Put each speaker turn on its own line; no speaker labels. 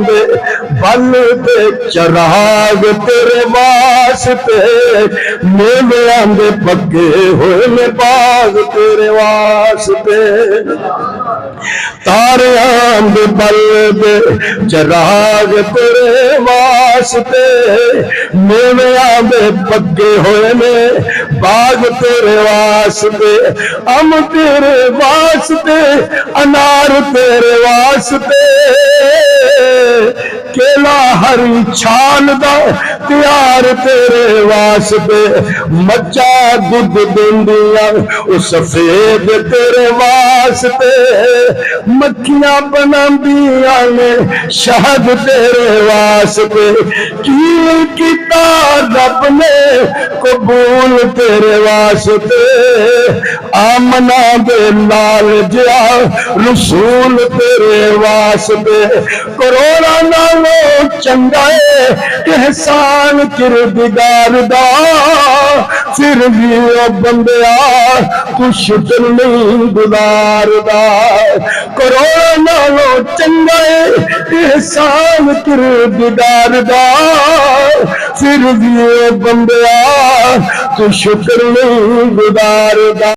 दे बल दे चराग तेरे वास्ते, मेलियां दे पक्के होए ने बाग तेरे वास्ते। तारियां दे बल दे चराग तेरे वास्ते, मेलियां दे पक्के होए ने बाग तेरे वास्ते। अम तेरे वास्ते, अनार तेरे वास्ते, केला हरी छाल दा त्यार तेरे वास्ते। मच्छा दुध देंदियां ओ सफेद तेरे वास्ते, मक्खियां बनांदियां ने शहद तेरे वास्ते। की कीता रब ने कबूल तेरे वास्ते, आमना दे लाल जिया रसूल तेरे वास्ते। करोड़ा नालों चंगा है एहसान किरदार दा, फिर भी ओ बंदिया तू शुक्र नहीं गुजारदा। करोड़ा नालों चंगा है एहसान किरदार दा, फिर भी ओ बंदिया तू शुक्र नहीं गुजारदा।